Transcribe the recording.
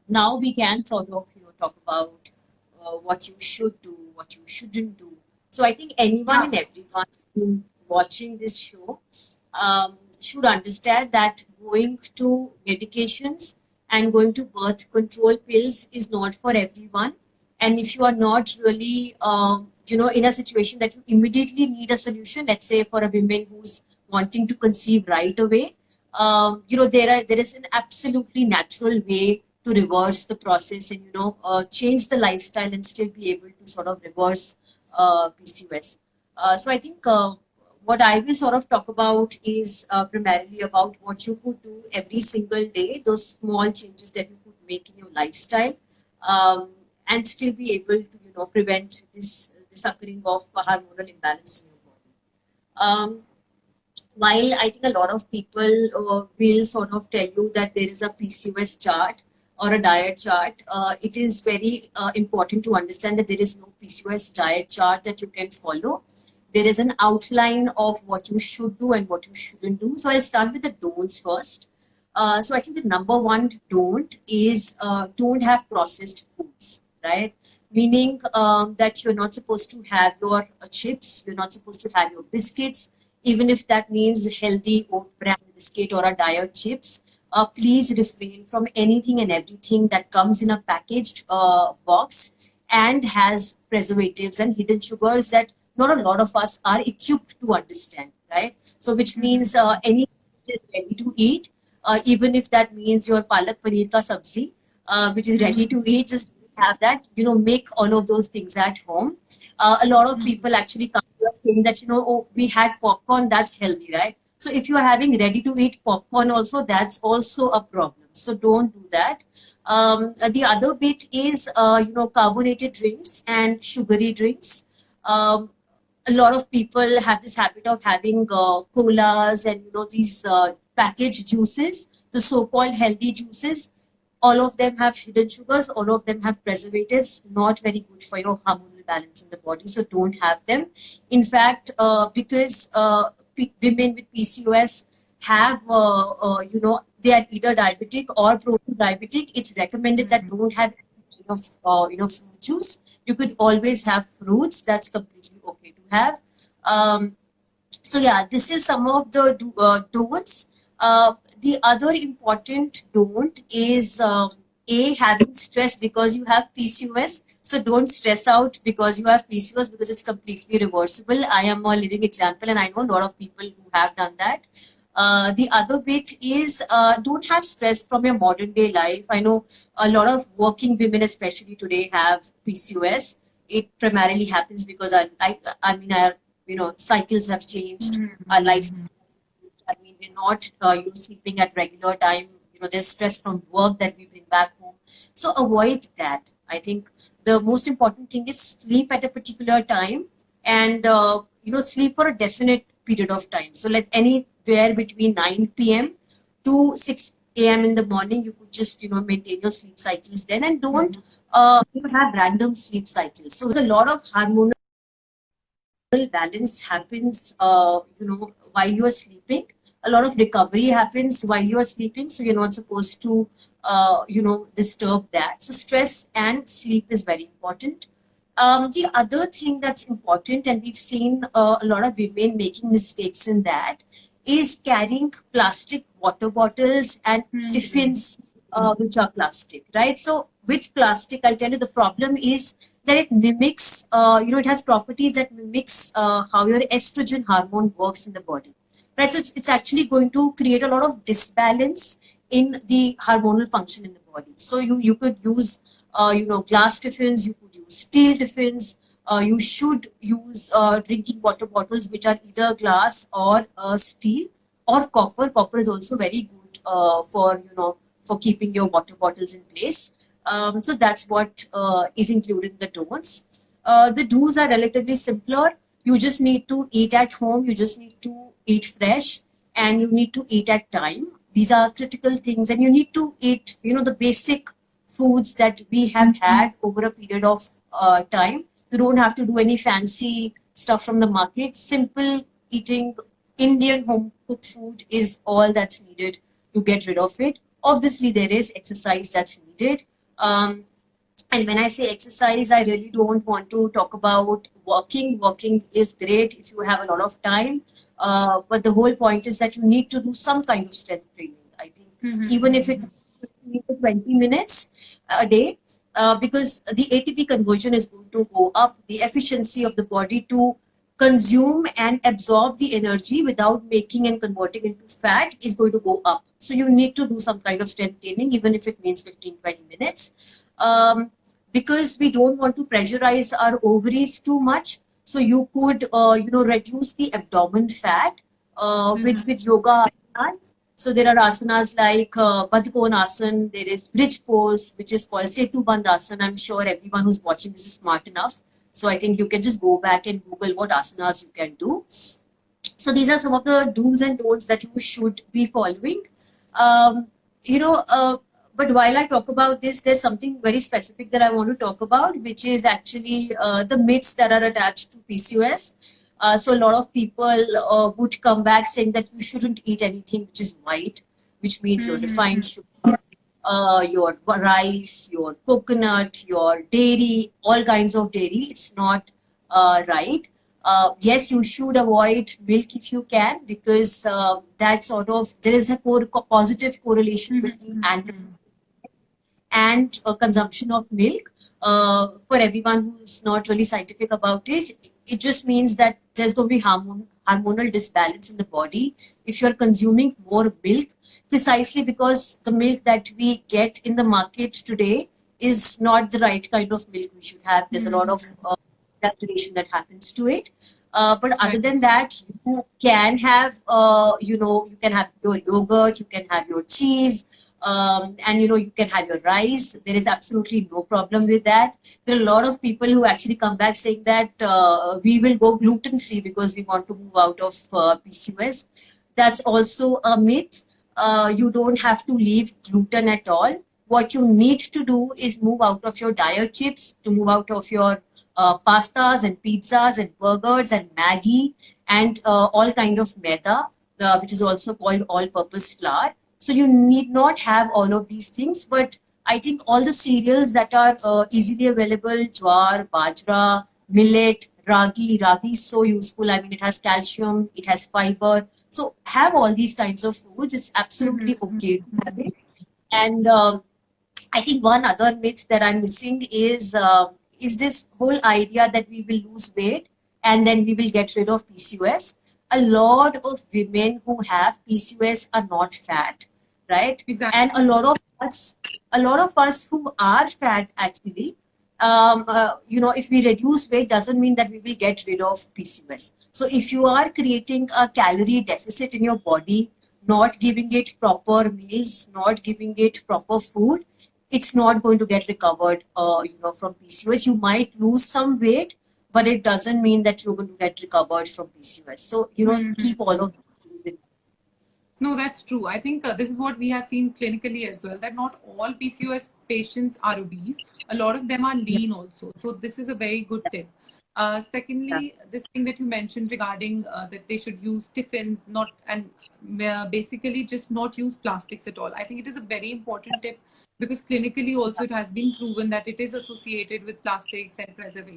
now we can sort of talk about what you should do, what you shouldn't do. So I think anyone Yeah. and everyone who's watching this show should understand that going to medications and going to birth control pills is not for everyone. And if you are not really in a situation that you immediately need a solution, let's say for a woman who's wanting to conceive right away, there is an absolutely natural way to reverse the process and change the lifestyle and still be able to sort of reverse PCOS. So I think what I will sort of talk about is primarily about what you could do every single day, those small changes that you could make in your lifestyle, and still be able to prevent this occurring of hormonal imbalance in your body. While I think a lot of people will sort of tell you that there is a PCOS chart or a diet chart, it is very important to understand that there is no PCOS diet chart that you can follow. There is an outline of what you should do and what you shouldn't do. So I'll start with the don'ts first. So I think the number one don't is don't have processed foods, right? Meaning that you're not supposed to have your chips, you're not supposed to have your biscuits, even if that means healthy oat bran biscuit or a diet chips. Please refrain from anything and everything that comes in a packaged box and has preservatives and hidden sugars that not a lot of us are equipped to understand, right? So, which means any is ready to eat, even if that means your palak paneer ka sabzi, which is ready to eat, just have that, make all of those things at home. A lot of people actually come to us saying that, oh, we had popcorn, that's healthy, right? So if you are having ready to eat popcorn also, that's also a problem. So don't do that. The other bit is, carbonated drinks and sugary drinks. A lot of people have this habit of having colas and these packaged juices, the so-called healthy juices. All of them have hidden sugars, all of them have preservatives, not very good for your hormonal balance in the body, so don't have them. In fact, because women with PCOS have they are either diabetic or pro-diabetic, it's recommended that don't have fruit juice. You could always have fruits, that's completely okay to have. So yeah, this is some of the don'ts. The other important don't is having stress because you have PCOS. So don't stress out because you have PCOS, because it's completely reversible. I am a living example, and I know a lot of people who have done that. The other bit is don't have stress from your modern day life. I know a lot of working women, especially today, have PCOS. It primarily happens because I mean, our cycles have changed, our lives. I mean, we're not sleeping at regular time. There's stress from work that we bring back home. So avoid that. I think the most important thing is sleep at a particular time, and sleep for a definite period of time. So let anywhere between 9 p.m. to 6 a.m. in the morning, you could just maintain your sleep cycles then, and don't have random sleep cycles. So it's a lot of hormonal balance happens, while you are sleeping. A lot of recovery happens while you are sleeping, so you're not supposed to, disturb that. So stress and sleep is very important. The other thing that's important, and we've seen a lot of women making mistakes in that, is carrying plastic water bottles and tiffins, which are plastic, right? So with plastic, I'll tell you the problem is that it mimics, it has properties that mimics how your estrogen hormone works in the body, right? So it's actually going to create a lot of disbalance in the hormonal function in the body. So you could use, glass tiffins, you could use steel tiffins. You should use drinking water bottles which are either glass or steel or copper. Copper is also very good for keeping your water bottles in place. So that's what is included in the don'ts. The do's are relatively simpler. You just need to eat at home. You just need to eat fresh, and you need to eat at time. These are critical things, and you need to eat, the basic foods that we have had over a period of time. You don't have to do any fancy stuff from the market. Simple eating Indian home cooked food is all that's needed to get rid of it. Obviously, there is exercise that's needed. Um, and when I say exercise, I really don't want to talk about walking. Walking is great if you have a lot of time. But the whole point is that you need to do some kind of strength training. I think even if it 15 to 20 minutes a day, because the ATP conversion is going to go up, the efficiency of the body to consume and absorb the energy without making and converting into fat is going to go up. So you need to do some kind of strength training, even if it means 15-20 minutes. Because we don't want to pressurize our ovaries too much. So you could, reduce the abdomen fat with yoga asanas. So there are asanas like Padkonasana, there is bridge pose, which is called Setu Bandhasana. I'm sure everyone who's watching this is smart enough. So I think you can just go back and Google what asanas you can do. So these are some of the do's and don'ts that you should be following. Um, you know, but while I talk about this, there's something very specific that I want to talk about, which is actually the myths that are attached to PCOS. So a lot of people would come back saying that you shouldn't eat anything which is white, which means your refined sugar, your rice, your coconut, your dairy, all kinds of dairy. It's not right. Yes, you should avoid milk if you can, because that sort of there is a positive correlation between and consumption of milk. For everyone who's not really scientific about it, it just means that there's going to be hormonal disbalance in the body if you're consuming more milk, precisely because the milk that we get in the market today is not the right kind of milk we should have. There's a lot of adaptation that happens to it. But other than that, you can have, you can have your yogurt, you can have your cheese, and you can have your rice. There is absolutely no problem with that. There are a lot of people who actually come back saying that we will go gluten free because we want to move out of PCOS. That's also a myth. You don't have to leave gluten at all. What you need to do is move out of your diet chips, to move out of your pastas and pizzas and burgers and Maggi and all kind of maida, which is also called all-purpose flour. So you need not have all of these things, but I think all the cereals that are easily available, jowar, bajra, millet, ragi is so useful. I mean, it has calcium, it has fiber. So have all these kinds of foods. It's absolutely okay to have it. And I think one other myth that I'm missing is this whole idea that we will lose weight and then we will get rid of PCOS. A lot of women who have PCOS are not fat, right? Exactly. And a lot of us who are fat actually, if we reduce weight, doesn't mean that we will get rid of PCOS. So if you are creating a calorie deficit in your body, not giving it proper meals, not giving it proper food, it's not going to get recovered, from PCOS. You might lose some weight, but it doesn't mean that you're going to get recovered from PCOS. So, keep all of No, that's true. I think this is what we have seen clinically as well, that not all PCOS patients are obese. A lot of them are lean also. So this is a very good tip. Secondly, this thing that you mentioned regarding that they should use tiffins, not and basically just not use plastics at all. I think it is a very important tip because clinically also it has been proven that it is associated with plastics and preservatives.